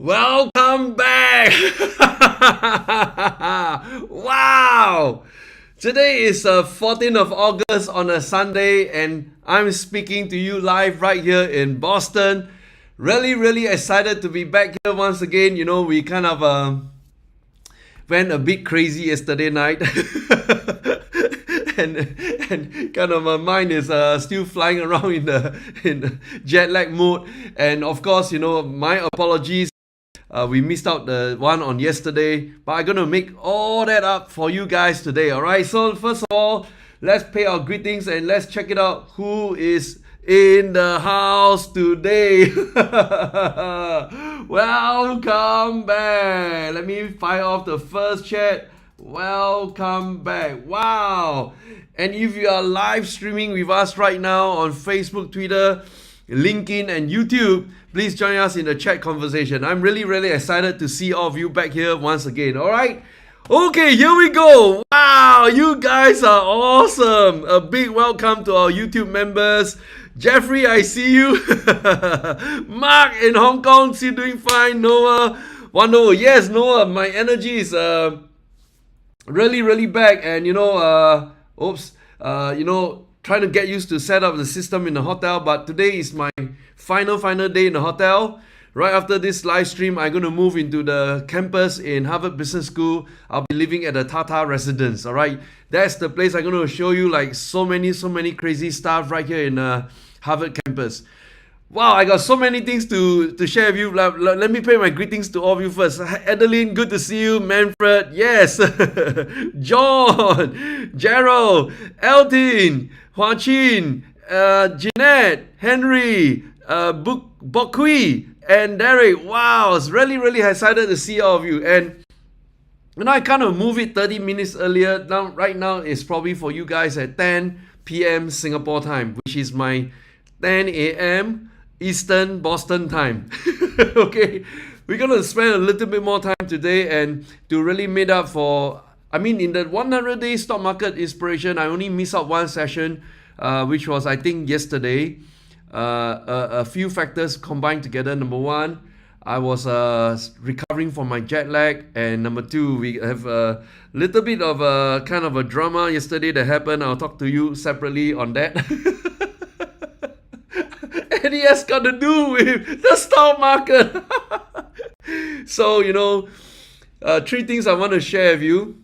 Welcome back! Wow! Today is 14th of August on a Sunday, and I'm speaking to you live right here in Boston. Really excited to be back here once again. You know, we kind of went a bit crazy yesterday night. and and kind of my mind is still flying around in the jet lag mode. And of course, you know, my apologies. We missed out the one on yesterday, but I'm gonna make all that up for you guys today. All right. So first of all, let's pay our greetings and let's check it out. Who is in the house today? Welcome back. Let me fire off the first chat. Welcome back. Wow. And if you are live streaming with us right now on Facebook, Twitter, LinkedIn, and YouTube, please join us in the chat conversation. I'm really excited to see all of you back here once again. All right. Okay, here we go. Wow, you guys are awesome. A big welcome to our YouTube members. Jeffrey, I see you. Mark in Hong Kong, still doing fine. Noah, wonderful. Yes, Noah, my energy is really back. And you know, trying to get used to set up the system in the hotel. But today is my final day in the hotel. Right after this live stream, I'm going to move into the campus in Harvard Business School. I'll be living at the Tata residence. All right, that's the place I'm going to show you, like so many crazy stuff right here in Harvard campus. Wow, I got so many things to share with you. Let me pay my greetings to all of you first. Adeline, good to see you. Manfred, yes. John, Gerald, Elton, Hua Chin, Jeanette, Henry, Bokui, and Derek. Wow, I was really excited to see all of you. And you know, I kind of moved it 30 minutes earlier. Right now, it's probably for you guys at 10 p.m. Singapore time, which is my 10 a.m. Eastern Boston time. Okay, we're gonna spend a little bit more time today and to really meet up for, I mean, in the 100-day stock market inspiration, I only missed out one session, which was, I think, yesterday. A few factors combined together. Number one, I was recovering from my jet lag, and number two, we have a little bit of a kind of a drama yesterday that happened. I'll talk to you separately on that. And it has got to do with the stock market. So, you know, three things I want to share with you.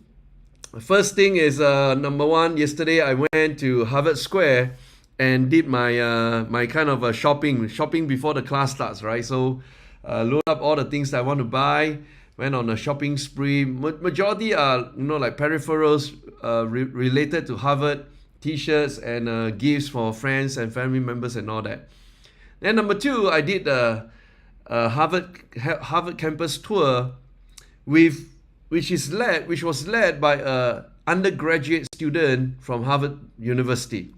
First thing is, number one, yesterday I went to Harvard Square and did my my kind of a shopping before the class starts, right? So load up all the things that I want to buy, went on a shopping spree. Majority are, you know, like peripherals related to Harvard, t-shirts and gifts for friends and family members and all that. Then number two, I did a Harvard campus tour which was led by a undergraduate student from Harvard University.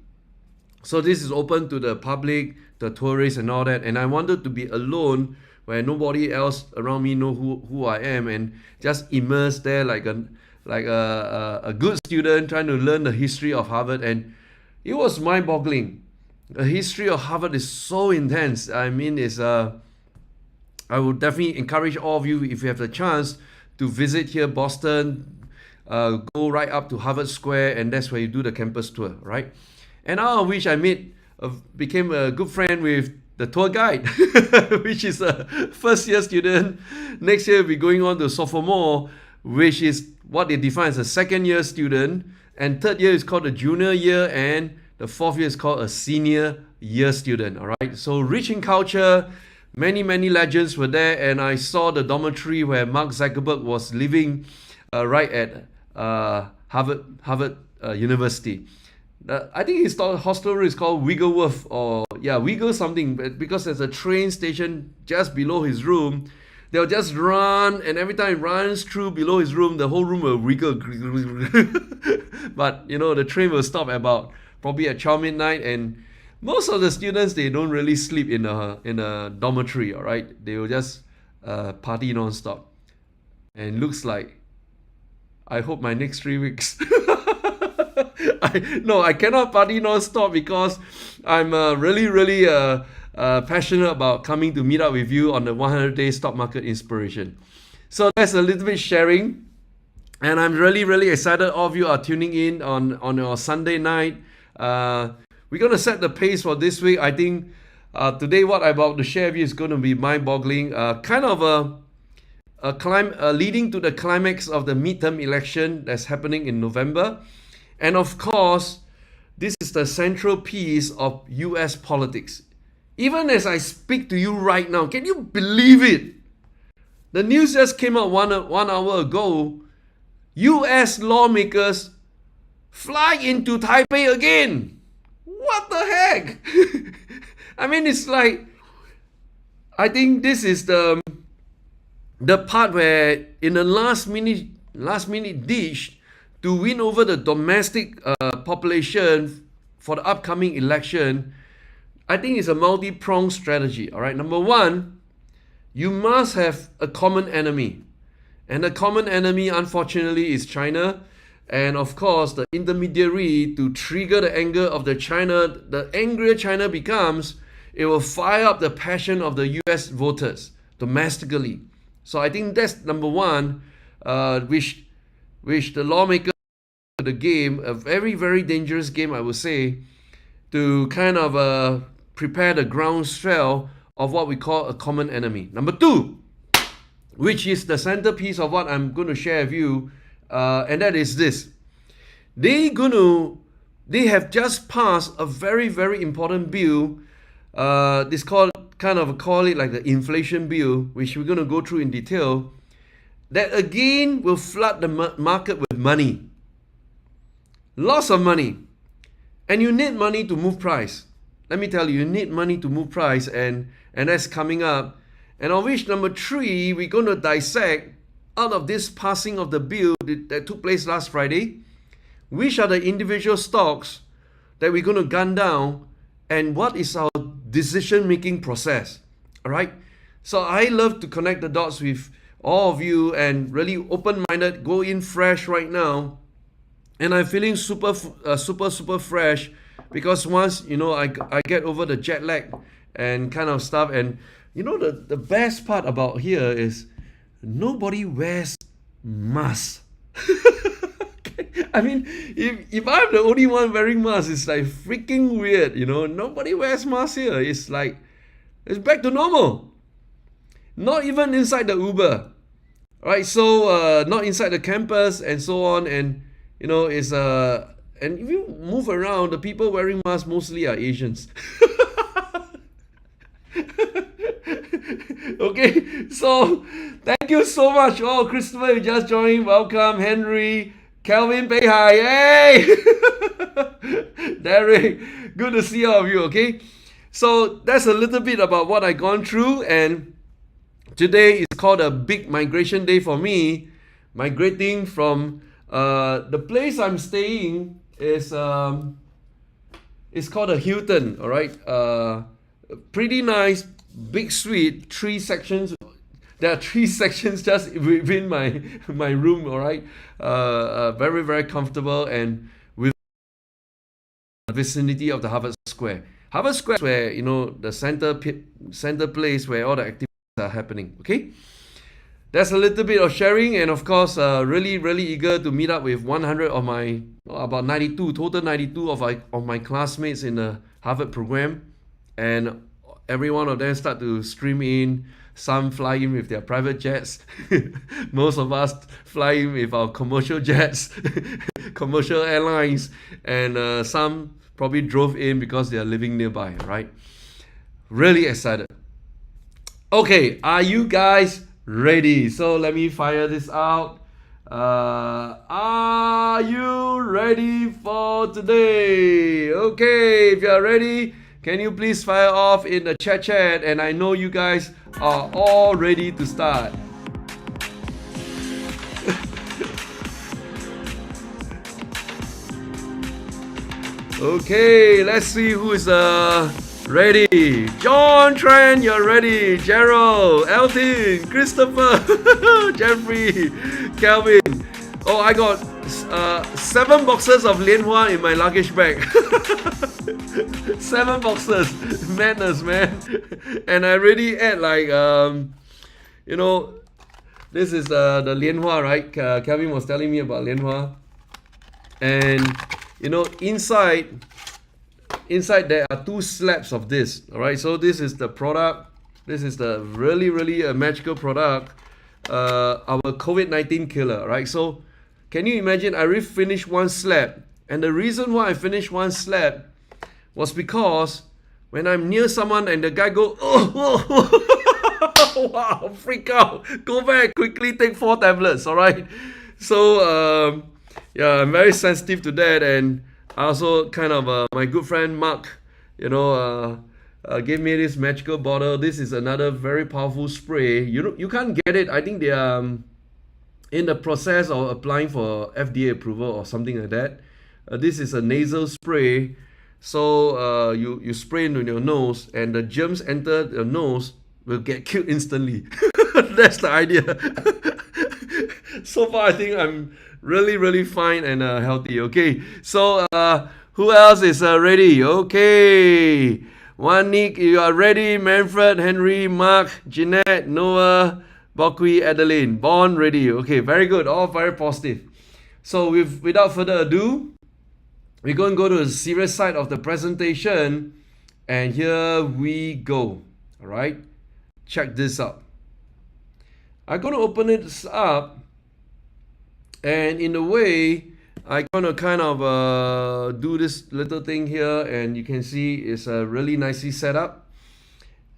So this is open to the public, the tourists and all that. And I wanted to be alone where nobody else around me know who I am, and just immerse there like a good student trying to learn the history of Harvard. And it was mind-boggling. The history of Harvard is so intense. I mean, I would definitely encourage all of you, if you have the chance, to visit here, Boston, go right up to Harvard Square, and that's where you do the campus tour, right? And out of which I became a good friend with the tour guide, which is a first-year student. Next year, we'll be going on to sophomore, which is what they define as a second-year student. And third year is called a junior year, and the fourth year is called a senior year student, all right? So rich in culture, many legends were there, and I saw the dormitory where Mark Zuckerberg was living right at Harvard University. I think his hostelry is called Wiggleworth, or Wiggle something, because there's a train station just below his room. They'll just run, and every time it runs through below his room, the whole room will wiggle. But you know, the train will stop probably at 12 midnight, and most of the students, they don't really sleep in a dormitory, all right? They will just party non-stop. And looks like, I hope my next 3 weeks No, I cannot party non-stop because I'm really passionate about coming to meet up with you on the 100-day stock market inspiration. So that's a little bit sharing. And I'm really excited all of you are tuning in on your Sunday night. We're going to set the pace for this week. I think today what I'm about to share with you is going to be mind-boggling. Kind of leading to the climax of the midterm election that's happening in November. And of course, this is the central piece of US politics. Even as I speak to you right now, can you believe it? The news just came out one hour ago. US lawmakers fly into Taipei again. What the heck? I mean, it's like, I think this is the part where in the last minute dish to win over the domestic population for the upcoming election, I think it's a multi-pronged strategy. All right, number one, you must have a common enemy. And the common enemy, unfortunately, is China. And of course, the intermediary to trigger the anger of the angrier China becomes, it will fire up the passion of the US voters domestically. So I think that's number one, which the lawmakers the game, a very dangerous game, I would say, to kind of prepare the groundswell of what we call a common enemy. Number two, which is the centerpiece of what I'm going to share with you, and that is this. They have just passed a very important bill. This call it like the inflation bill, which we're going to go through in detail. That again will flood the market with money, lots of money, and you need money to move price. Let me tell you need money to move price, and that's coming up. And on which number three, we're going to dissect out of this passing of the bill that took place last Friday, which are the individual stocks that we're going to gun down, and what is our decision-making process. All right. So I love to connect the dots with all of you and really open-minded, go in fresh right now. And I'm feeling super fresh because once, I get over the jet lag and kind of stuff. And the best part about here is nobody wears masks. I mean, if I'm the only one wearing masks, it's like freaking weird, Nobody wears masks here. It's like, it's back to normal. Not even inside the Uber. Right? So, not inside the campus and so on. And, it's, and if you move around, the people wearing masks mostly are Asians. Okay, so thank you so much. Oh, Christopher, you just joined. Welcome, Henry. Kelvin, say hi. Hey! Derek, good to see all of you, okay? So that's a little bit about what I've gone through, and today is called a big migration day for me. Migrating from the place I'm staying is it's called a Hilton, all right? Pretty nice, big suite, 3 sections. There are 3 sections just within my room, all right? Very comfortable and with the vicinity of the Harvard Square. Harvard Square is where, the center place where all the activities are happening, okay? That's a little bit of sharing, and of course, really eager to meet up with 100 of my, about 92, total 92 of my classmates in the Harvard program. And every one of them start to stream in. Some fly in with their private jets. Most of us fly in with our commercial jets, commercial airlines, and some probably drove in because they are living nearby, right? Really excited. Okay, are you guys ready? So let me fire this out. Are you ready for today? Okay, if you are ready, can you please fire off in the chat, and I know you guys are all ready to start. Okay, let's see who is ready. John, Trent, you're ready. Gerald, Elton, Christopher, Jeffrey, Calvin. Oh, I got 7 boxes of lianhua in my luggage bag. 7 boxes. Madness, man. And I already ate like, you know, this is the lianhua, right? Kevin was telling me about lianhua. And, you know, inside there are 2 slabs of this. All right, so this is the product. This is the really a magical product. Our COVID-19 killer, right? So can you imagine, I already finished 1 slab, and the reason why I finished 1 slab was because when I'm near someone and the guy go, oh, wow, freak out, go back, quickly take 4 tablets, all right? So yeah, I'm very sensitive to that. And I also kind of, my good friend Mark, you know, gave me this magical bottle. This is another very powerful spray. You can't get it. I think they are in the process of applying for FDA approval or something like that. This is a nasal spray. So you spray into your nose, and the germs enter your nose, will get killed instantly. That's the idea. So far, I think I'm really fine and healthy. Okay, so who else is ready? Okay, one Nick, you are ready. Manfred, Henry, Mark, Jeanette, Noah, Bokwi, Adeline, born ready. Okay, very good. All very positive. So without further ado, we're going to go to the serious side of the presentation, and here we go. All right, check this out. I'm going to open it up, and in a way, I'm going to kind of do this little thing here, and you can see it's really nicely set up.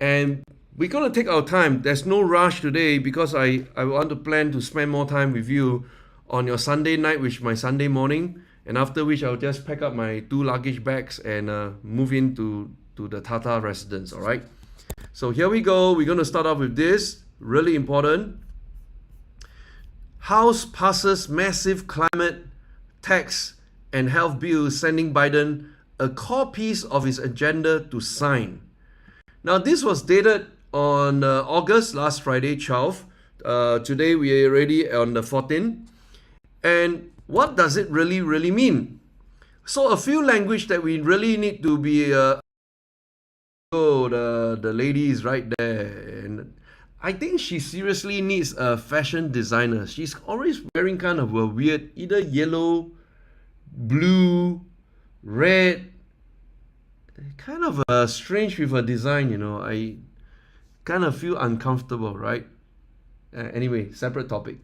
And we're going to take our time. There's no rush today because I want to plan to spend more time with you on your Sunday night, which is my Sunday morning, and after which I'll just pack up my 2 luggage bags and move into the Tata residence, all right? So here we go. We're going to start off with this, really important. House passes massive climate tax and health bill, sending Biden a core piece of his agenda to sign. Now, this was dated on August, last Friday, 12th. Today, we are already on the 14th. And what does it really mean? So, a few language that we really need to be... the lady is right there. And I think she seriously needs a fashion designer. She's always wearing kind of a weird, either yellow, blue, red, kind of strange with her design, you know. I kind of feel uncomfortable, right? Anyway, separate topic.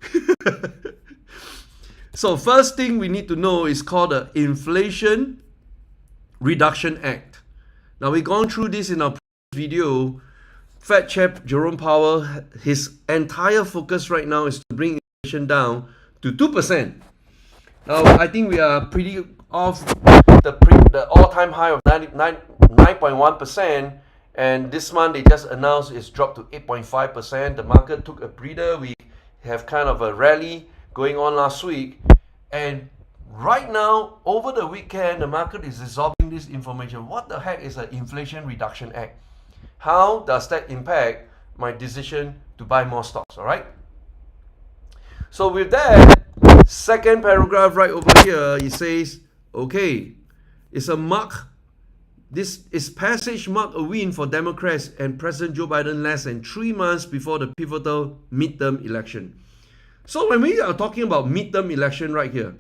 So first thing we need to know is called the Inflation Reduction Act. Now, we've gone through this in our video. Fed Chair Jerome Powell, his entire focus right now is to bring inflation down to 2%. Now, I think we are pretty off the all-time high of 9.1%, and this month they just announced it's dropped to 8.5%. The market took a breather. We have kind of a rally going on last week, and right now, over the weekend, the market is absorbing this information. What the heck is an Inflation Reduction Act? How does that impact my decision to buy more stocks, all right? So with that, second paragraph right over here, it says, okay, it's a mark. This is passage mark a win for Democrats and President Joe Biden less than 3 months before the pivotal midterm election. So when we are talking about midterm election right here,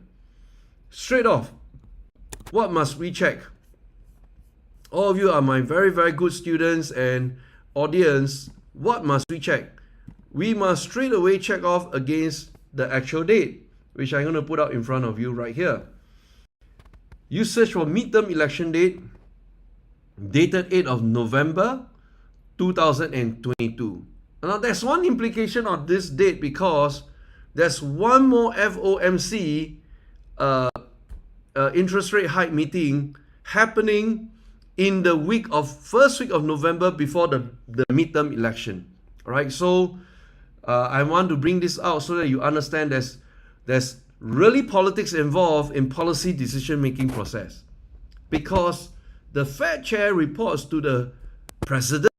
straight off, what must we check? All of you are my very good students and audience. What must we check? We must straight away check off against the actual date, which I'm going to put out in front of you right here. You search for midterm election date, dated 8th of November 2022. Now, there's one implication of this date because there's one more FOMC interest rate hike meeting happening in the first week of November before the midterm election. All right, so I want to bring this out so that you understand there's really politics involved in policy decision-making process, because the Fed chair reports to the president,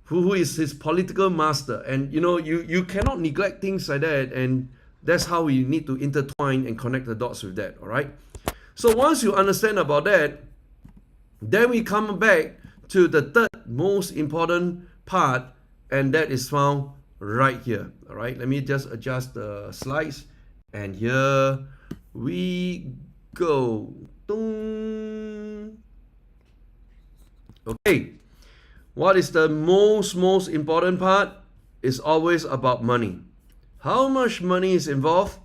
who is his political master, and you know you cannot neglect things like that. And That's how we need to intertwine and connect the dots with that, all right? So once you understand about that, then we come back to the third most important part, and that is found right here, all right? Let me just adjust the slides, and here we go. Okay, what is the most important part? Is always about money. How much money is involved?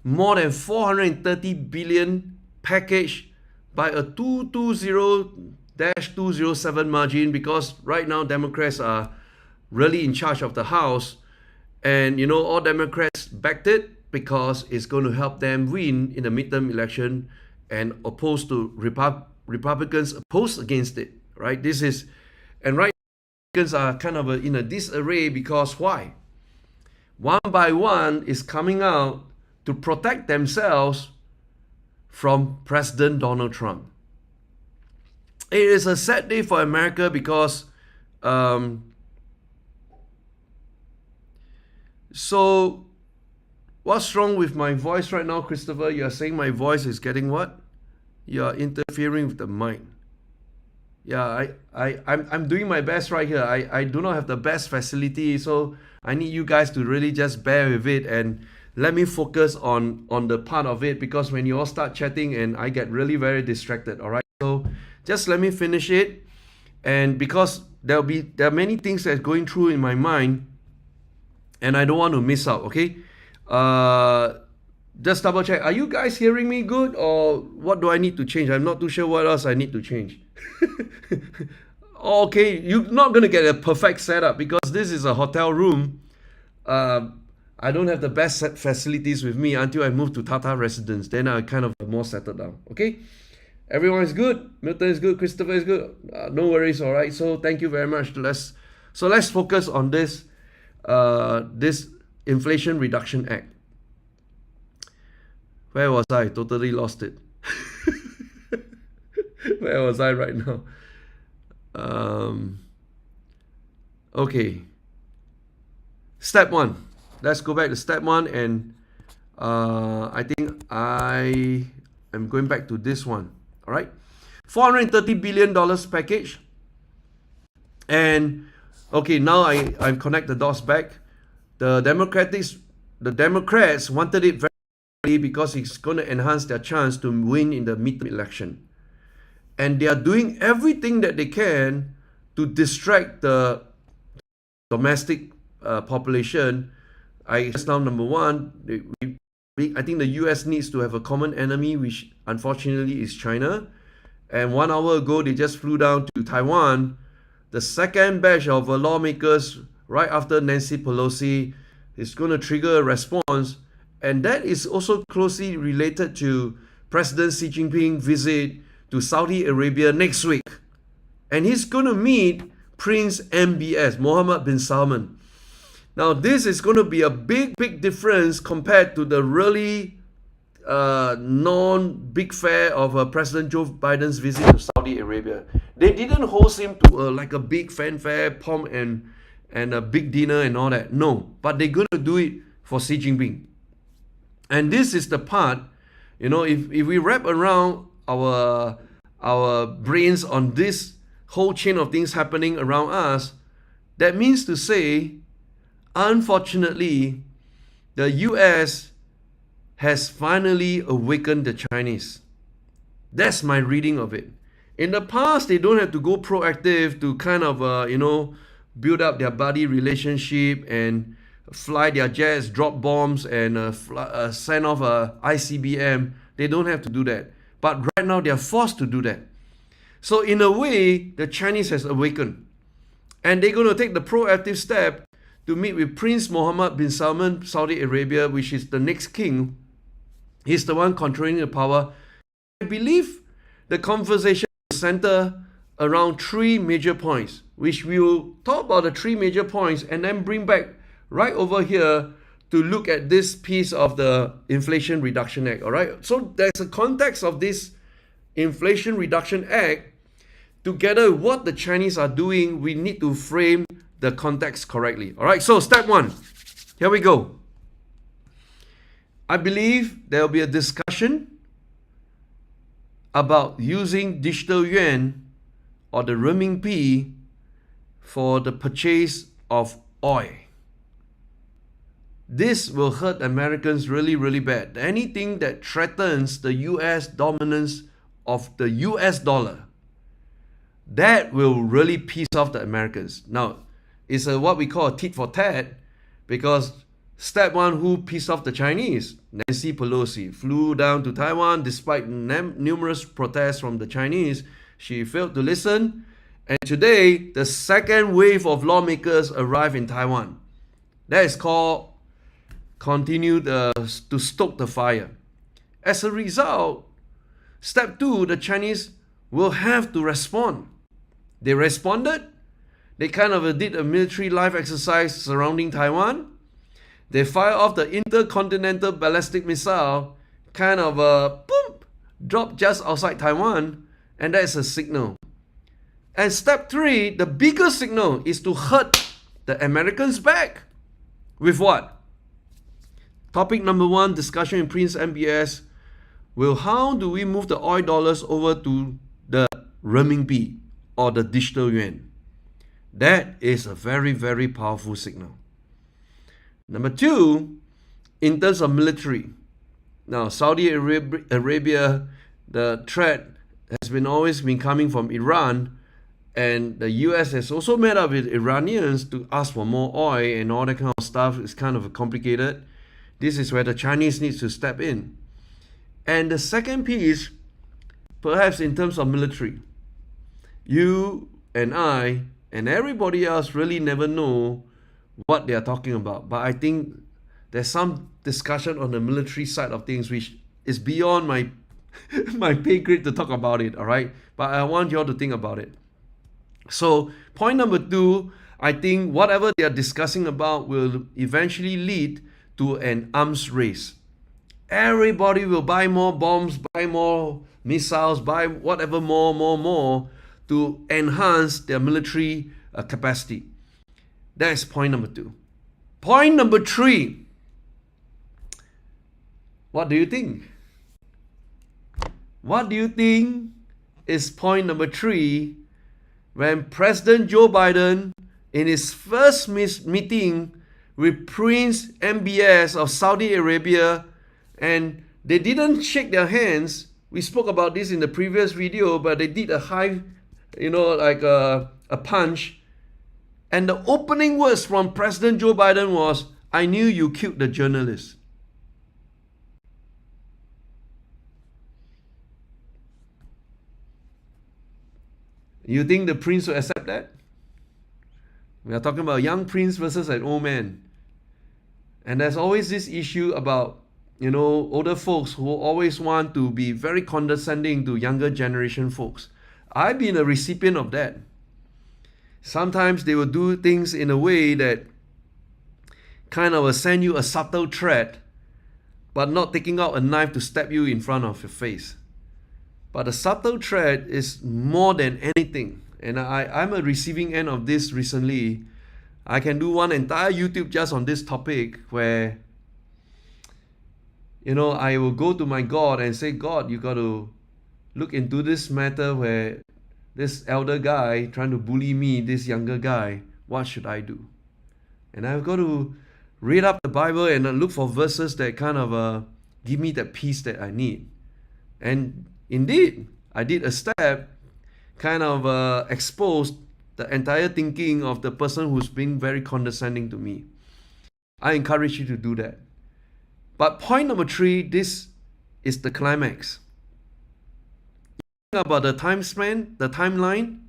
More than 430 billion package by a 220-207 margin, because right now Democrats are really in charge of the House, and all Democrats backed it because it's going to help them win in the midterm election, and opposed to Republicans opposed against it, right? And right now Republicans are kind of in a disarray, because why? One by one is coming out to protect themselves from President Donald Trump. It is a sad day for America, because so what's wrong with my voice right now, Christopher? You're saying my voice is getting what? You're interfering with the mic. Yeah, I'm doing my best right here. I do not have the best facility, so I need you guys to really just bear with it and let me focus on the part of it, because when you all start chatting and I get really very distracted, all right? So just let me finish it, and because there are many things that's going through in my mind, and I don't want to miss out, okay? Just double check. Are you guys hearing me good, or what do I need to change? I'm not too sure what else I need to change. Okay, you're not going to get a perfect setup, because this is a hotel room. I don't have the best facilities with me until I move to Tata Residence. Then I kind of more settled down. Okay, everyone is good. Milton is good. Christopher is good. No worries. All right. So thank you very much. Let's focus on this Inflation Reduction Act. Where was I? Totally lost it. Where was I right now? Okay. Step 1. Let's go back to step 1, and I think I am going back to this one. All right, $430 billion package. And okay, now I've connected the dots back. The Democrats wanted it very badly, because it's going to enhance their chance to win in the midterm election. And they are doing everything that they can to distract the domestic population. Just now, number one, I think the US needs to have a common enemy, which unfortunately is China. And 1 hour ago, they just flew down to Taiwan. The second batch of lawmakers, right after Nancy Pelosi, is going to trigger a response. And that is also closely related to President Xi Jinping's visit to Saudi Arabia next week. And he's going to meet Prince MBS, Mohammed bin Salman. Now, this is going to be a big difference compared to the really non-big fair of President Joe Biden's visit to Saudi Arabia. They didn't host him to like a big fanfare, pomp, and a big dinner and all that. No, but they're going to do it for Xi Jinping. And this is the part, if we wrap around our brains on this whole chain of things happening around us, that means to say, unfortunately, the US has finally awakened the Chinese. That's my reading of it. In the past, they don't have to go proactive to kind of, build up their buddy relationship and fly their jets, drop bombs, and send off a ICBM. They don't have to do that. But right now, they are forced to do that. So in a way, the Chinese has awakened. And they're going to take the proactive step to meet with Prince Mohammed bin Salman, Saudi Arabia, which is the next king. He's the one controlling the power. I believe the conversation will center around 3 major points, which we will talk about the 3 major points and then bring back right over here to look at this piece of the Inflation Reduction Act. All right. So there's a context of this Inflation Reduction Act. Together with what the Chinese are doing, we need to frame the context correctly. All right. So step 1. Here we go. I believe there will be a discussion about using digital yuan or the renminbi for the purchase of oil. This will hurt Americans really, really bad. Anything that threatens the US dominance of the US dollar, that will really piss off the Americans. Now, it's what we call a tit for tat, because step one, who pissed off the Chinese? Nancy Pelosi flew down to Taiwan despite numerous protests from the Chinese. She failed to listen. And today, the second wave of lawmakers arrived in Taiwan. That is called continue to stoke the fire. As a result, step two, the Chinese will have to respond. They responded. They kind of did a military life exercise surrounding Taiwan. They fired off the intercontinental ballistic missile, kind of boom, dropped just outside Taiwan, and that is a signal. And step three, the bigger signal, is to hurt the Americans back. With what? Topic number one, discussion in Prince MBS, will how do we move the oil dollars over to the renminbi or the digital yuan? That is a very, very powerful signal. Number two, in terms of military. Now, Saudi Arabia, the threat has always been coming from Iran, and the US has also met up with Iranians to ask for more oil and all that kind of stuff. It's kind of complicated. This is where the Chinese needs to step in. And the second piece, perhaps in terms of military, you and I and everybody else really never know what they are talking about. But I think there's some discussion on the military side of things which is beyond my my pay grade to talk about it, all right? But I want you all to think about it. So point number two, I think whatever they are discussing about will eventually lead to an arms race. Everybody will buy more bombs, buy more missiles, buy whatever more to enhance their military capacity. That is point number two. Point number three. What do you think? What do you think is point number three when President Joe Biden, in his first meeting with Prince MBS of Saudi Arabia, and they didn't shake their hands. We spoke about this in the previous video, but they did a high, like a punch. And the opening words from President Joe Biden was, "I knew you killed the journalist." You think the prince will accept that? We are talking about a young prince versus an old man. And there's always this issue about, older folks who always want to be very condescending to younger generation folks. I've been a recipient of that. Sometimes they will do things in a way that kind of will send you a subtle threat, but not taking out a knife to stab you in front of your face. But a subtle threat is more than anything. And I'm a receiving end of this recently. I can do one entire YouTube just on this topic where, I will go to my God and say, "God, you got to look into this matter where this elder guy trying to bully me, this younger guy, what should I do?" And I've got to read up the Bible and look for verses that kind of give me that peace that I need. And indeed, I did a step, kind of exposed the entire thinking of the person who's been very condescending to me. I encourage you to do that. But point number three, this is the climax. About the time span, the timeline.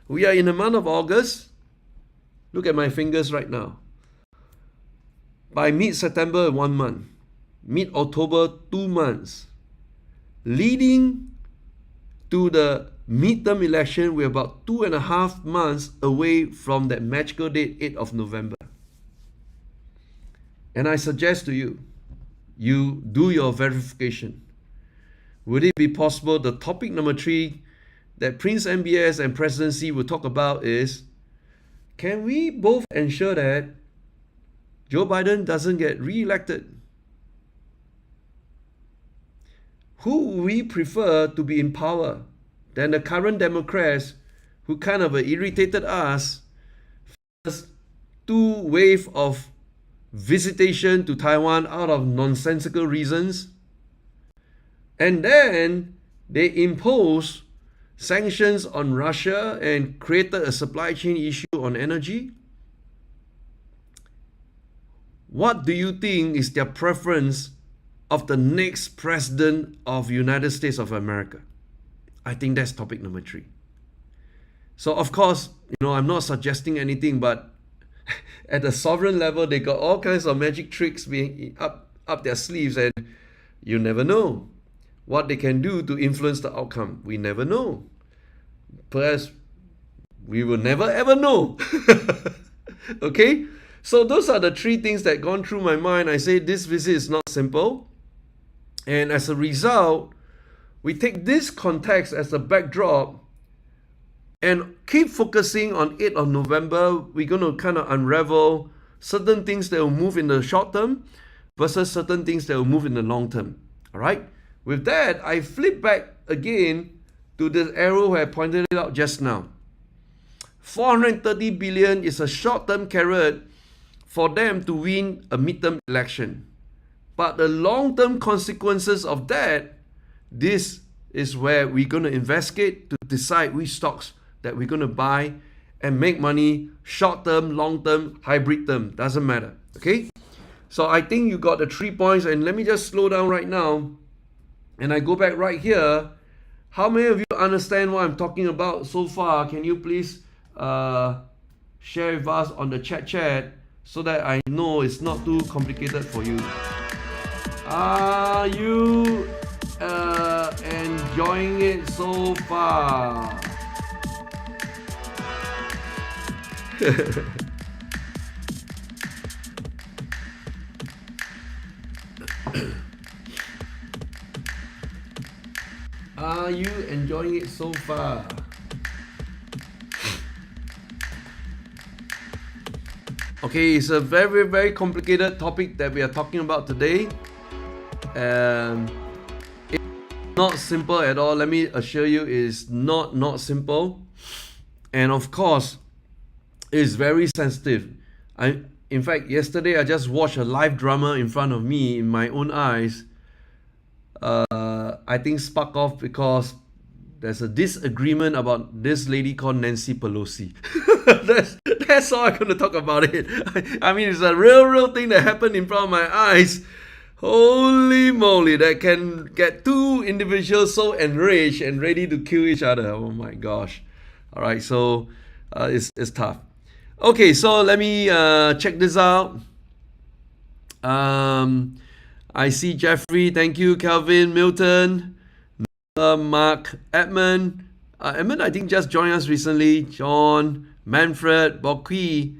We are in the month of August. Look at my fingers right now. By mid-September, 1 month. Mid-October, 2 months. Leading to the midterm election, we're about 2.5 months away from that magical date, 8th of November. And I suggest to you, you do your verification. Would it be possible? The topic number three that Prince MBS and Presidency will talk about is, can we both ensure that Joe Biden doesn't get re-elected? who we prefer to be in power than the current Democrats who kind of irritated us. First, two wave of visitation to Taiwan out of nonsensical reasons. And then they imposed sanctions on Russia and created a supply chain issue on energy. What do you think is their preference of the next president of United States of America? I think that's topic number 3. So of course, I'm not suggesting anything, but at the sovereign level, they got all kinds of magic tricks being up their sleeves, and you never know what they can do to influence the outcome. We never know. Perhaps we will never ever know. Okay? So those are the 3 things that gone through my mind. I say this visit is not simple. And as a result, we take this context as a backdrop and keep focusing on 8th of November. We're going to kind of unravel certain things that will move in the short term versus certain things that will move in the long term. All right? With that, I flip back again to the arrow where I pointed it out just now. 430 billion is a short-term carrot for them to win a midterm election. But the long-term consequences of that, this is where we're going to investigate to decide which stocks that we're going to buy and make money short-term, long-term, hybrid term. Doesn't matter. Okay? So I think you got the 3 points, and let me just slow down right now. And I go back right here. How many of you understand what I'm talking about so far? Can you please share with us on the chat so that I know it's not too complicated for you? Are you enjoying it so far? Are you enjoying it so far? Okay, it's a very, very complicated topic that we are talking about today. It's not simple at all. Let me assure you, it's not simple. And of course, it's very sensitive. In fact, yesterday I just watched a live drama in front of me in my own eyes. I think spark off because there's a disagreement about this lady called Nancy Pelosi. That's all I'm going to talk about it. I mean, it's a real thing that happened in front of my eyes. Holy moly, that can get 2 individuals so enraged and ready to kill each other. Oh my gosh. All right, so it's tough. Okay, so let me check this out. I see Jeffrey, thank you, Kelvin, Milton, Mark, Edmund. Edmund, I think just joined us recently. John, Manfred, Bokwi,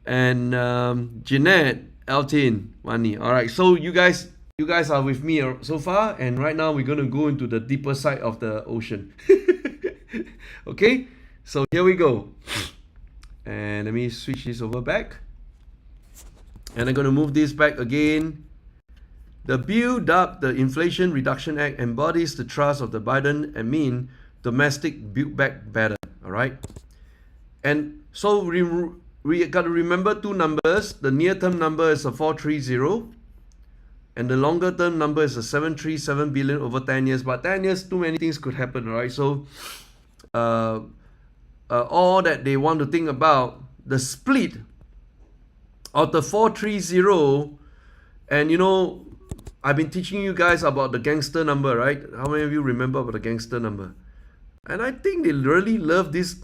and Jeanette, Eltin, Mani. All right, so you guys are with me so far, and right now we're going to go into the deeper side of the ocean. Okay, so here we go. And let me switch this over back. And I'm going to move this back again. The bill, dubbed the Inflation Reduction Act, embodies the thrust of the Biden admin domestic Build Back Better. All right. And so we got to remember 2 numbers. The near-term number is a 430, and the longer-term number is a 737 billion over 10 years. But 10 years, too many things could happen. All right. So all that they want to think about, the split of the 430, and I've been teaching you guys about the gangster number, right? How many of you remember about the gangster number? And I think they really love this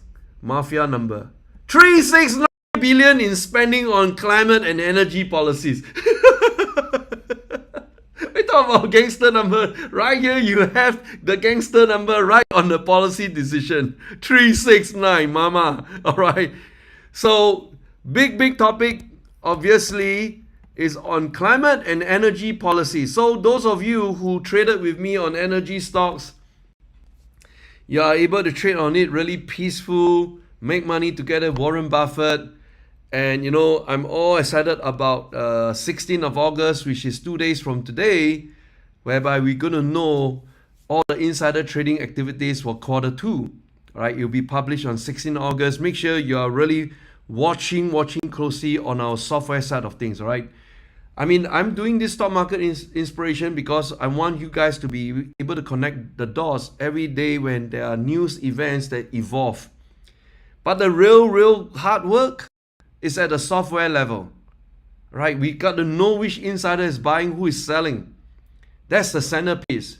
mafia number. 369 billion in spending on climate and energy policies. We talk about gangster number. Right here, you have the gangster number right on the policy decision. 369, mama. All right. So, big topic, obviously, is on climate and energy policy. So those of you who traded with me on energy stocks, you are able to trade on it really peaceful, make money together with Warren Buffett. And I'm all excited about 16th of August, which is 2 days from today, whereby we're going to know all the insider trading activities for quarter two. All right, it'll be published on 16 August. Make sure you are really watching closely on our software side of things. All right. I mean, I'm doing this stock market inspiration because I want you guys to be able to connect the dots every day when there are news events that evolve. But the real hard work is at the software level, right? We got to know which insider is buying, who is selling. That's the centerpiece.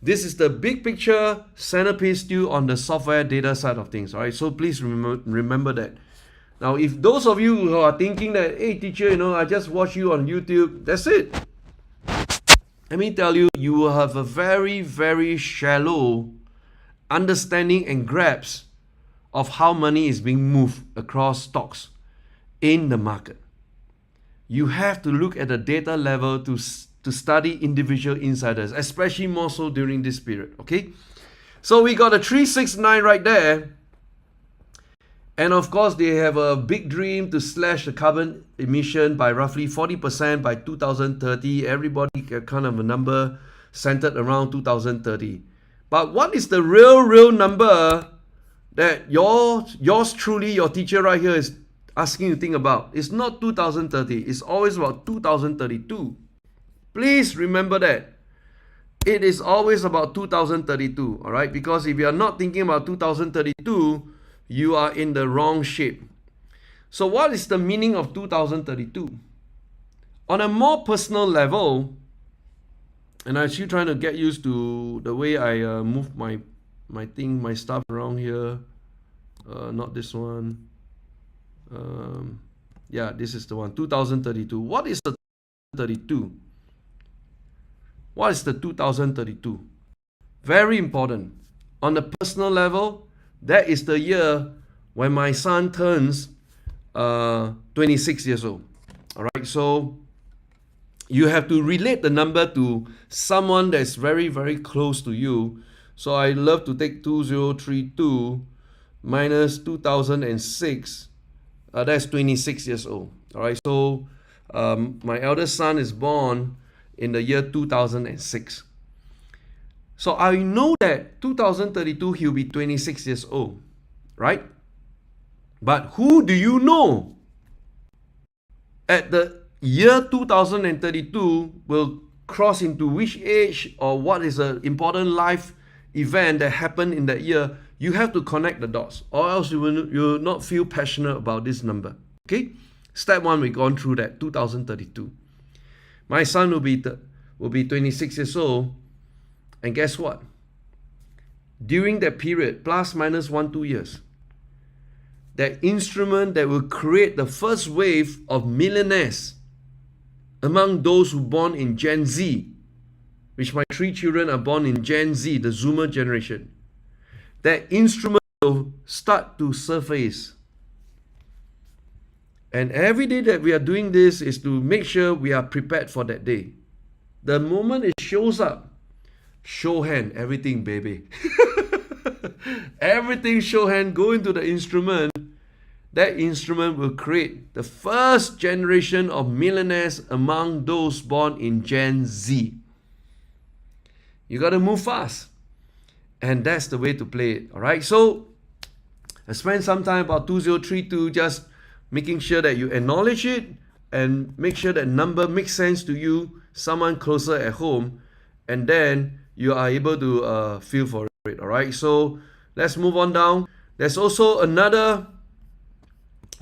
This is the big picture centerpiece still on the software data side of things, all right? So please remember that. Now, if those of you who are thinking that, hey, teacher, I just watch you on YouTube, that's it. Let me tell you, you will have a very shallow understanding and grasp of how money is being moved across stocks in the market. You have to look at the data level to study individual insiders, especially more so during this period, okay? So we got a 369 right there. And of course, they have a big dream to slash the carbon emission by roughly 40% by 2030. Everybody get kind of a number centered around 2030. But what is the real number that yours truly, your teacher right here is asking you to think about? It's not 2030. It's always about 2032. Please remember that. It is always about 2032, all right? Because if you are not thinking about 2032, you are in the wrong shape. So what is the meaning of 2032? On a more personal level, and I'm still trying to get used to the way I move my stuff around here. Not this one. Yeah, this is the one, 2032. What is the 32? What is the 2032? Very important. On the personal level, that is the year when my son turns 26 years old. All right, so you have to relate the number to someone that's very close to you. So I love to take 2032 minus 2006. That's 26 years old. All right, so my eldest son is born in the year 2006. So I know that 2032 he'll be 26 years old, right? But who do you know at the year 2032 will cross into which age, or what is an important life event that happened in that year? You have to connect the dots, or else you will not feel passionate about this number. Okay? Step one, we've gone through that, 2032. My son will be 26 years old. And guess what? During that period, plus minus 1-2 years, that instrument that will create the first wave of millionaires among those who born in Gen Z, which my 3 children are born in Gen Z, the Zoomer generation, that instrument will start to surface. And every day that we are doing this is to make sure we are prepared for that day. The moment it shows up, show hand, everything, baby. Everything show hand, go into the instrument. That instrument will create the first generation of millionaires among those born in Gen Z. You got to move fast. And that's the way to play it. All right. So I spent some time about 2032 just making sure that you acknowledge it and make sure that number makes sense to you, someone closer at home, and then you are able to feel for it. All right, so let's move on down. There's also another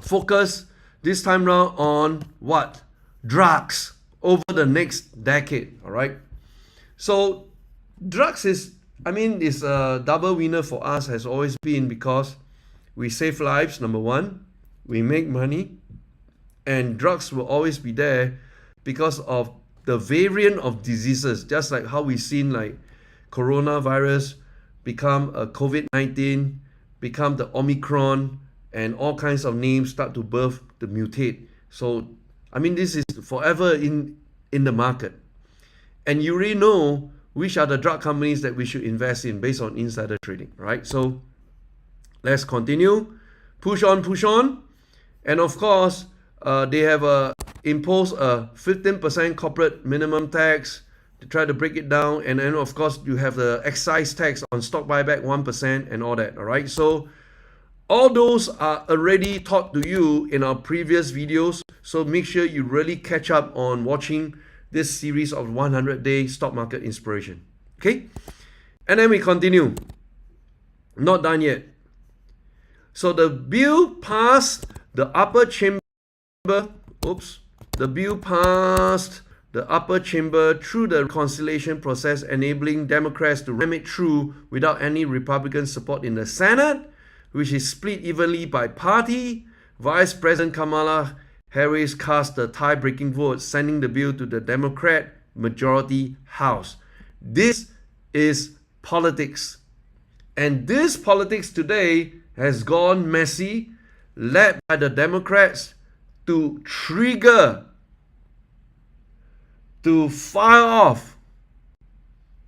focus this time round on what? Drugs over the next decade. All right, so drugs is a double winner for us, has always been, because we save lives, number one, we make money, and drugs will always be there because of the variant of diseases, just like how we've seen like coronavirus become a COVID-19, become the Omicron, and all kinds of names start to birth, to mutate. So, this is forever in the market. And you already know which are the drug companies that we should invest in based on insider trading, right? So, let's continue. Push on. And of course, they have imposed a 15% corporate minimum tax, to try to break it down. And then of course you have the excise tax on stock buyback 1% and all that. All right, so all those are already taught to you in our previous videos. So make sure you really catch up on watching this series of 100-day stock market inspiration. Okay, and then we continue. Not done yet. So the bill passed the upper chamber. The bill passed the upper chamber through the reconciliation process, enabling Democrats to ram it through without any Republican support in the Senate, which is split evenly by party. Vice President Kamala Harris cast the tie-breaking vote, sending the bill to the Democrat majority House. This is politics. And this politics today has gone messy, led by the Democrats to trigger, to fire off,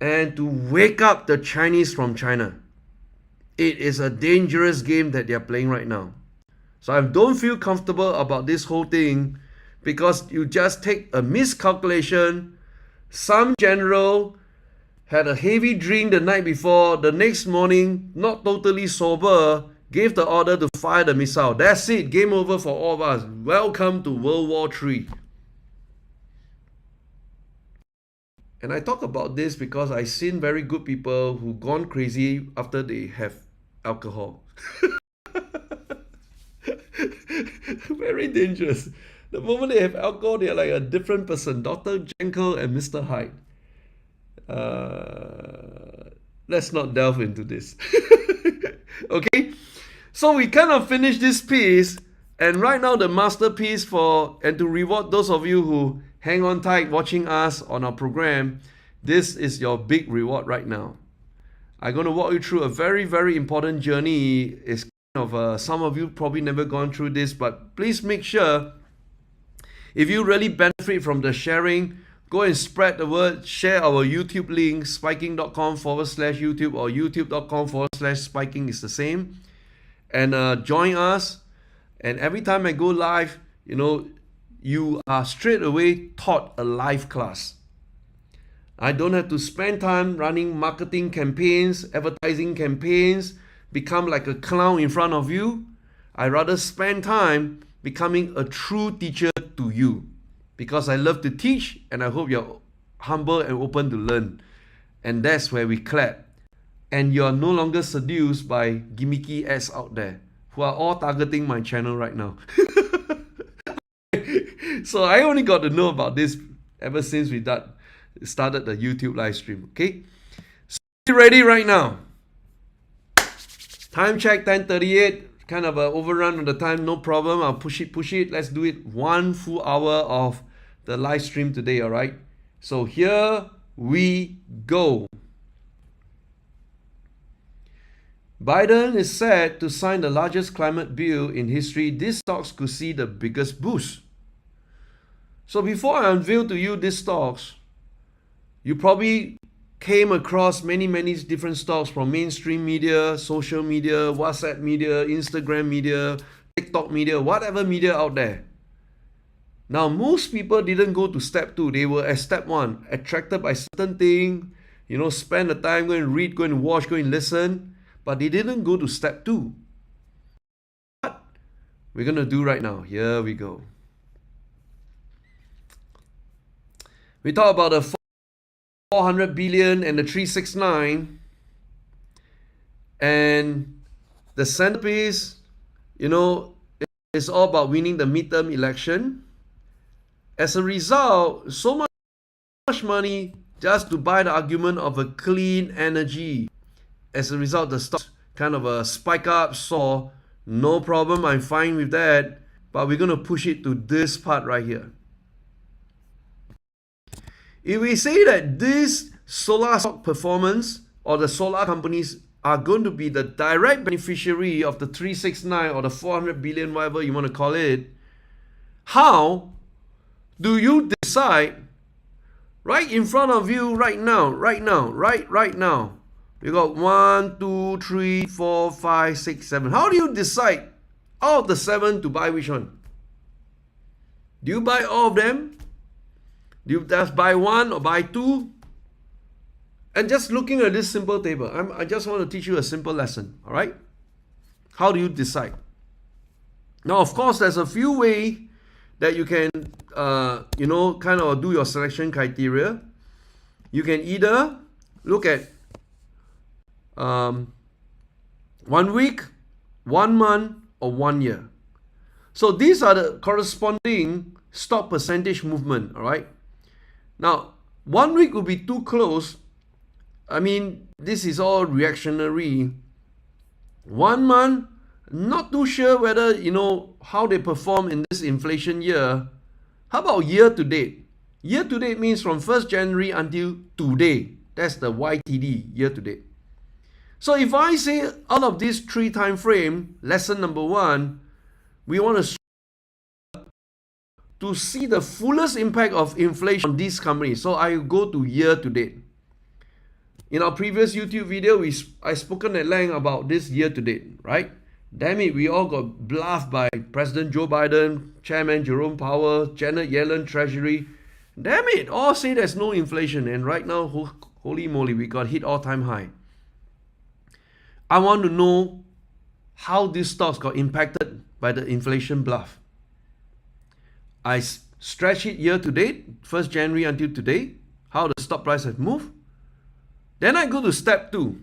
and to wake up the Chinese from China. It is a dangerous game that they are playing right now. So I don't feel comfortable about this whole thing, because you just take a miscalculation. Some general had a heavy drink the night before, the next morning, not totally sober, gave the order to fire the missile. That's it. Game over for all of us. Welcome to World War III. And I talk about this because I've seen very good people who gone crazy after they have alcohol. Very dangerous. The moment they have alcohol, they're like a different person. Dr. Jekyll and Mr. Hyde. Let's not delve into this. Okay, so we kind of finished this piece, and right now the masterpiece and to reward those of you who hang on tight watching us on our program, this is your big reward right now. I'm going to walk you through a very, very important journey. It's kind of some of you probably never gone through this, but please make sure, if you really benefit from the sharing, go and spread the word. Share our YouTube link, spiking.com/YouTube or youtube.com/spiking is the same. And join us. And every time I go live, you are straight away taught a live class. I don't have to spend time running marketing campaigns, advertising campaigns, become like a clown in front of you. I rather spend time becoming a true teacher to you, because I love to teach, and I hope you're humble and open to learn. And that's where we clap. And you're no longer seduced by gimmicky ads out there who are all targeting my channel right now. So I only got to know about this ever since we started the YouTube live stream. Okay, so be ready right now. Time check 10:38. Kind of an overrun on the time, no problem. I'll push it. Let's do it 1 full hour of the live stream today. All right, so here we go. Biden is set to sign the largest climate bill in history. These stocks could see the biggest boost. So before I unveil to you these stocks, you probably came across many different stocks from mainstream media, social media, WhatsApp media, Instagram media, TikTok media, whatever media out there. Now, most people didn't go to step 2. They were at step 1, attracted by certain thing, spend the time, go and read, go and watch, go and listen. But they didn't go to step 2. What we're going to do right now. Here we go. We talk about the 400 billion and the 369. And the centerpiece, it's all about winning the midterm election. As a result, so much money just to buy the argument of a clean energy. As a result, the stocks kind of a spike up, saw no problem, I'm fine with that, but we're going to push it to this part right here. If we say that this solar stock performance or the solar companies are going to be the direct beneficiary of the 369 or the 400 billion, whatever you want to call it, how do you decide right in front of you right now? You got 1, 2, 3, 4, 5, 6, 7. How do you decide out of the 7 to buy which one? Do you buy all of them? Do you just buy 1 or buy 2? And just looking at this simple table, I just want to teach you a simple lesson, all right? How do you decide? Now, of course, there's a few ways that you can, kind of do your selection criteria. You can either look at 1 week, 1 month, or 1 year. So these are the corresponding stock percentage movement, all right? Now, 1 week will be too close. I mean, this is all reactionary. 1 month, not too sure whether, how they perform in this inflation year. How about year to date? Year to date means from 1st January until today. That's the YTD, year to date. So if I say out of these 3 time frame, lesson number 1, we want to see the fullest impact of inflation on these companies. So I go to year to date. In our previous YouTube video, I spoken at length about this year to date, right? Damn it, we all got bluffed by President Joe Biden, Chairman Jerome Powell, Janet Yellen, Treasury. Damn it, all say there's no inflation. And right now, holy moly, we got hit all-time high. I want to know how these stocks got impacted by the inflation bluff. I stretch it year to date, 1st January until today, how the stock price has moved. Then I go to step 2.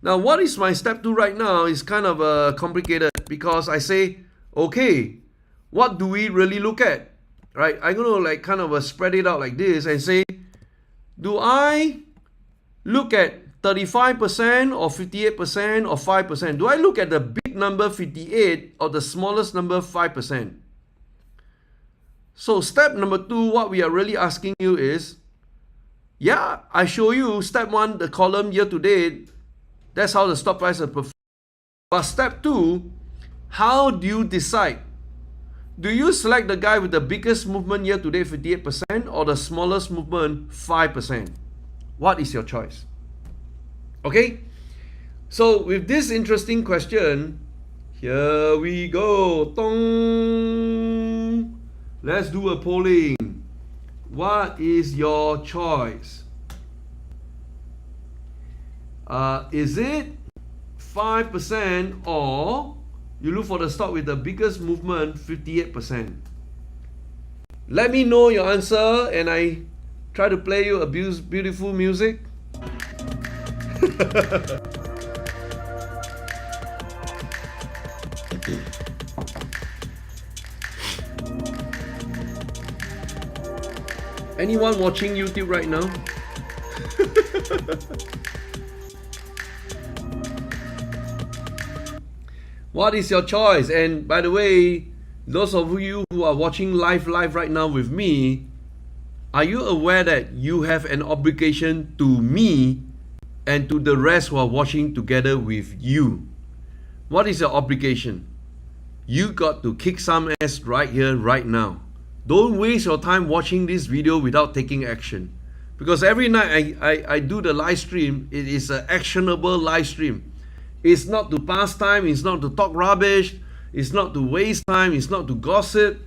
Now, what is my step 2 right now is kind of complicated because I say, okay, what do we really look at? Right? I'm going to kind of spread it out like this and say, do I look at 35% or 58% or 5%? Do I look at the big number 58 or the smallest number 5%? So step number 2, what we are really asking you is, yeah, I show you step 1, the column year to date. That's how the stock price has performed. But step 2, how do you decide? Do you select the guy with the biggest movement year to date, 58%, or the smallest movement, 5%? What is your choice? Okay? So with this interesting question, here we go. Tong. Let's do a polling. What is your choice? Is it 5% or you look for the stock with the biggest movement, 58%? Let me know your answer and I try to play you a beautiful music. Anyone watching YouTube right now? What is your choice? And by the way, those of you who are watching live right now with me, are you aware that you have an obligation to me and to the rest who are watching together with you? What is your obligation? You got to kick some ass right here, right now. Don't waste your time watching this video without taking action. Because every night I do the live stream, it is an actionable live stream. It's not to pass time, it's not to talk rubbish, it's not to waste time, it's not to gossip.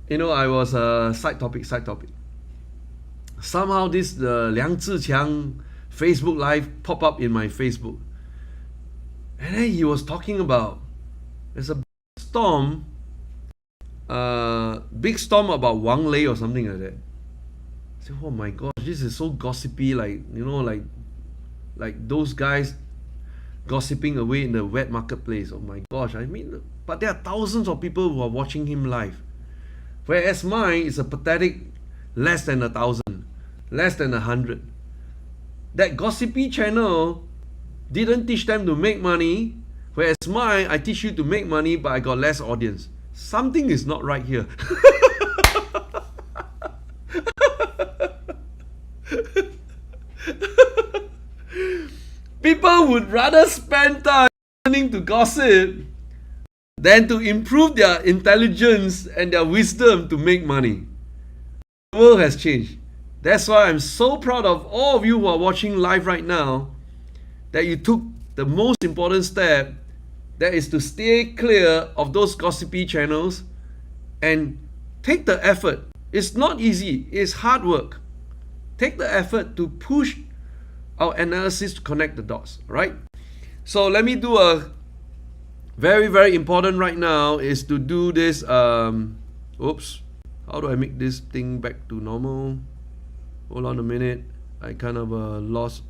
I was side topic. Somehow this Liang Zhiqiang Facebook live pop up in my Facebook. And then he was talking about there's a storm about Wang Lei or something like that. I said, oh my gosh, this is so gossipy, like those guys gossiping away in the wet marketplace. Oh my gosh, but there are thousands of people who are watching him live. Whereas mine is a pathetic less than 1,000, less than 100. That gossipy channel didn't teach them to make money, whereas mine, I teach you to make money, but I got less audience. Something is not right here. People would rather spend time listening to gossip than to improve their intelligence and their wisdom to make money. The world has changed. That's why I'm so proud of all of you who are watching live right now, that you took the most important step, that is to stay clear of those gossipy channels and take the effort. It's not easy, it's hard work. take the effort to push our analysis to connect the dots, right? So let me do a very, very important right now is to do this, oops, how do I make this thing back to normal? Hold on a minute, I kind of lost,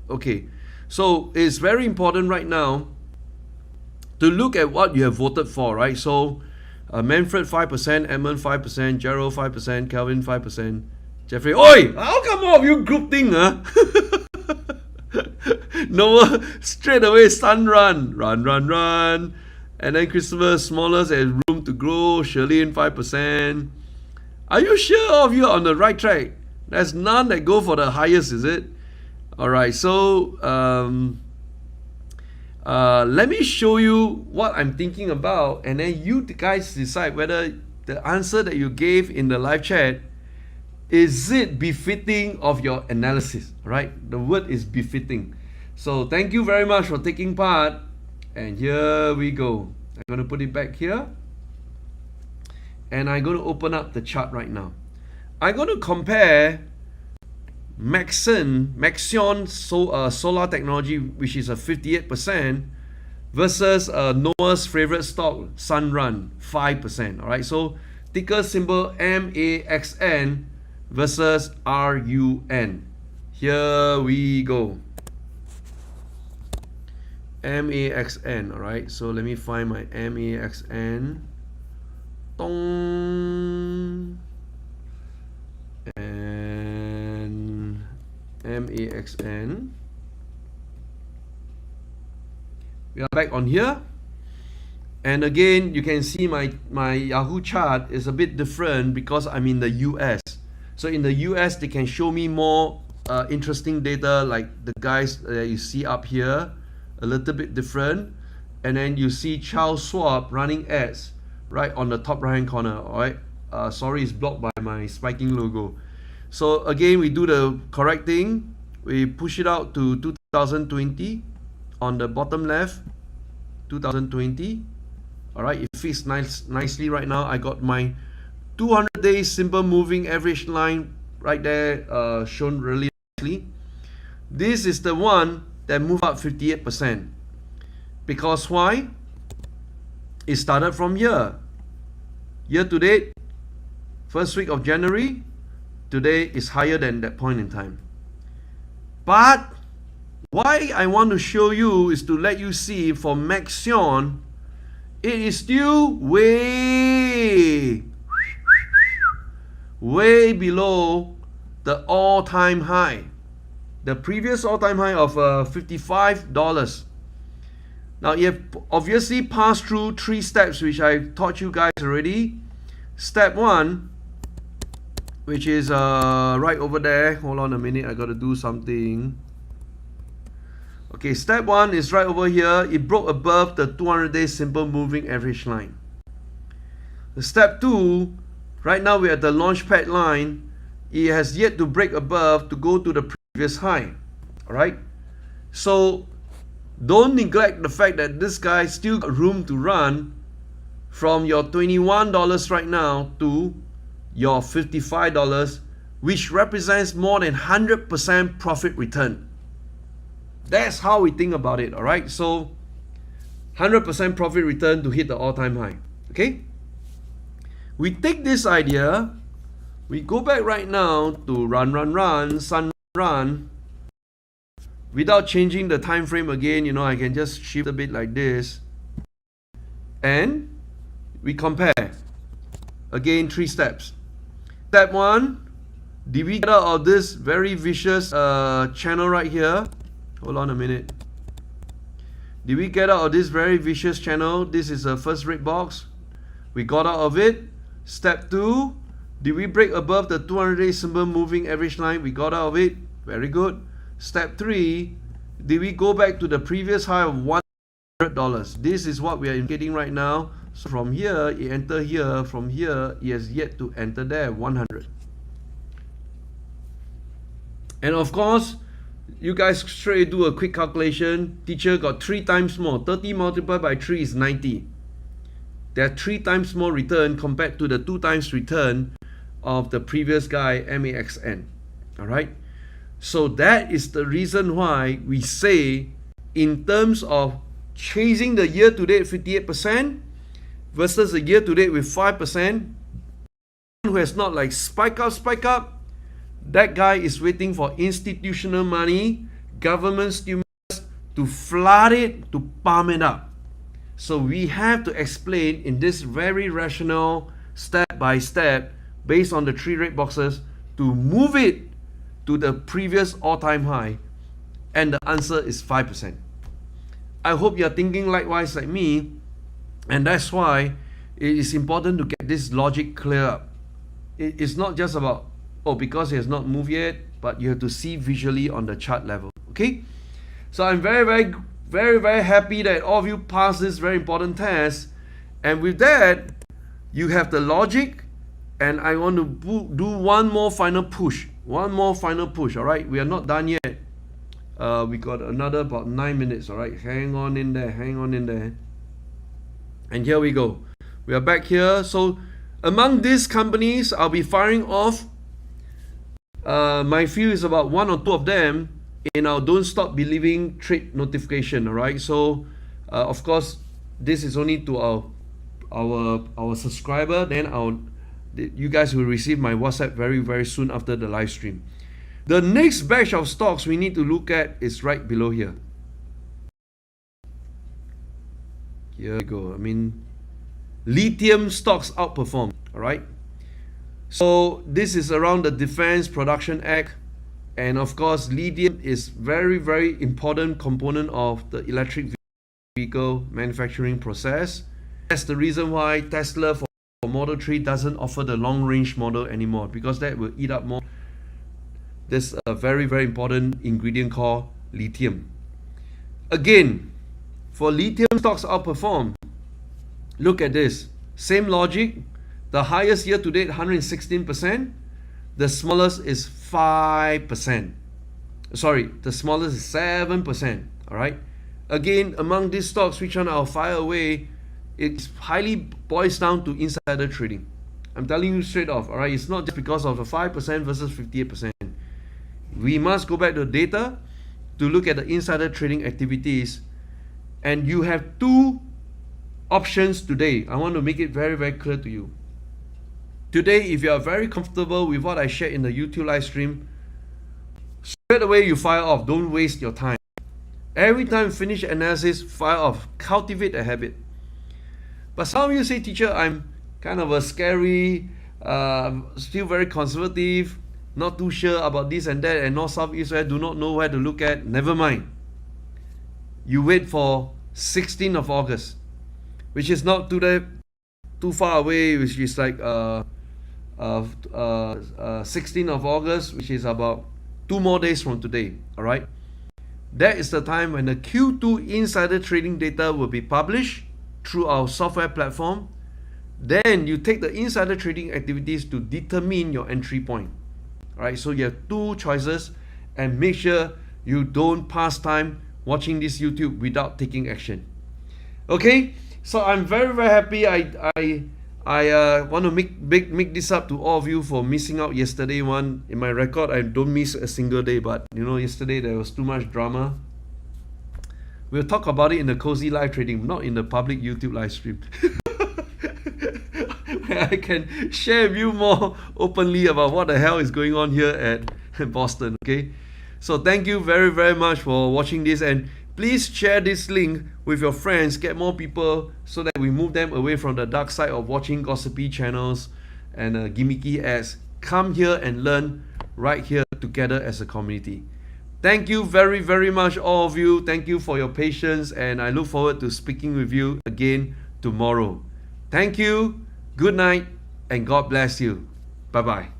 okay. So it's very important right now to look at what you have voted for, right? So Manfred 5%, Edmund 5%, Gerald 5%, Kelvin 5%, Jeffrey, oi! How come all of you group thing, huh? Noah, straight away, Sun run. And then Christopher, smallest and room to grow, Shirlene 5%. Are you sure all of you are on the right track? There's none that go for the highest, is it? Alright, so let me show you what I'm thinking about, and then you guys decide whether the answer that you gave in the live chat is it befitting of your analysis, right? The word is befitting. So thank you very much for taking part, and here we go. I'm going to put it back here, and I'm going to open up the chart right now. I'm going to compare Maxion solar technology, which is a 58%, versus Noah's favorite stock, Sunrun, 5%. All right, so ticker symbol MAXN versus RUN. Here we go. MAXN. All right, so let me find my MAXN. Dong. And MAXN. We are back on here, and again you can see my Yahoo chart is a bit different because I'm in the US. So in the US they can show me more interesting data, like the guys that you see up here, a little bit different, and then you see Charles Schwab running ads right on the top right hand corner. All right, sorry, it's blocked by my spiking logo. So again, we do the correct thing. We push it out to 2020 on the bottom left, 2020. All right, it fits nicely right now. I got my 200-day simple moving average line right there, shown really nicely. This is the one that moved up 58%. Because why? It started from here. Year to date, first week of January, today is higher than that point in time. But why I want to show you is to let you see for Maxion, it is still way below the all-time high. The previous all-time high of $55. Now you have obviously passed through 3 steps, which I taught you guys already. Step 1, which is right over there. Hold on a minute, I got to do something. Okay, step 1 is right over here. It broke above the 200-day simple moving average line. The step 2, right now we're at the launchpad line. It has yet to break above to go to the previous high. All right, so don't neglect the fact that this guy still got room to run from your $21 right now to your $55, which represents more than 100% profit return. That's how we think about it. All right, so 100% profit return to hit the all-time high. Okay, we take this idea, we go back right now to Sun run without changing the time frame again. You know, I can just shift a bit like this, and we compare again 3 steps. Step 1, did we get out of this very vicious channel right here? Hold on a minute. Did we get out of this very vicious channel? This is a first red box. We got out of it. Step 2, did we break above the 200-day simple moving average line? We got out of it. Very good. Step 3, did we go back to the previous high of $100? This is what we are indicating right now. So from here, it entered here. From here, it has yet to enter there, 100. And of course, you guys straight do a quick calculation. Teacher got 3 times more. 30 multiplied by 3 is 90. There are 3 times more return compared to the 2 times return of the previous guy, MAXN. All right. So that is the reason why we say, in terms of chasing the year-to-date 58% versus the year-to-date with 5%, who has not like spike up, that guy is waiting for institutional money, government stimulus to flood it, to pump it up. So we have to explain in this very rational, step by step, based on the 3 red boxes, to move it to the previous all-time high, and the answer is 5%. I hope you're thinking likewise like me, and that's why it is important to get this logic clear up. It's not just about, oh, because it has not moved yet, but you have to see visually on the chart level. Okay? So I'm very happy that all of you passed this very important test, and with that, you have the logic, and I want to do one more final push. All right? We are not done yet. We got another about 9 minutes. All right? Hang on in there. And here we go. We are back here. So among these companies, I'll be firing off. My view is about 1 or 2 of them in our Don't Stop Believing trade notification. All right? So of course, this is only to our subscriber. Then you guys will receive my WhatsApp very soon after the live stream. The next batch of stocks we need to look at is right below here. Here we go. I mean, lithium stocks outperform. All right. So this is around the Defense Production Act, and of course, lithium is very important component of the electric vehicle manufacturing process. That's the reason why Tesla for Model 3 doesn't offer the long range model anymore, because that will eat up more. There's a very important ingredient called lithium. Again, for lithium stocks outperform, look at this. Same logic. The highest year to date, 116%. The smallest is 5%. Sorry, the smallest is 7%. All right. Again, among these stocks, which one I'll fire away, it highly boils down to insider trading. I'm telling you straight off. All right. It's not just because of the 5% versus 58%. We must go back to the data to look at the insider trading activities. And you have 2 options today. I want to make it very clear to you. Today, if you are very comfortable with what I shared in the YouTube live stream, straight away you fire off. Don't waste your time. Every time you finish analysis, fire off. Cultivate a habit. But some of you say, teacher, I'm kind of a scary, still very conservative, not too sure about this and that, and north, south, east, west, do not know where to look at. Never mind. You wait for 16th of August, which is not too far away, which is like 16th of August, which is about 2 more days from today. All right. That is the time when the Q2 insider trading data will be published through our software platform. Then you take the insider trading activities to determine your entry point. All right. So you have 2 choices, and make sure you don't pass time watching this YouTube without taking action. Okay. So I'm very happy. I want to make this up to all of you for missing out yesterday one. In my record, I don't miss a single day, but you know, yesterday there was too much drama. We'll talk about it in the cozy live trading, not in the public YouTube live stream. Where I can share with you more openly about what the hell is going on here at Boston. Okay, so thank you very much for watching this, and please share this link with your friends, get more people, so that we move them away from the dark side of watching gossipy channels and gimmicky ads. Come here and learn right here together as a community. Thank you very much, all of you. Thank you for your patience, and I look forward to speaking with you again tomorrow. Thank you, good night, and God bless you. Bye-bye.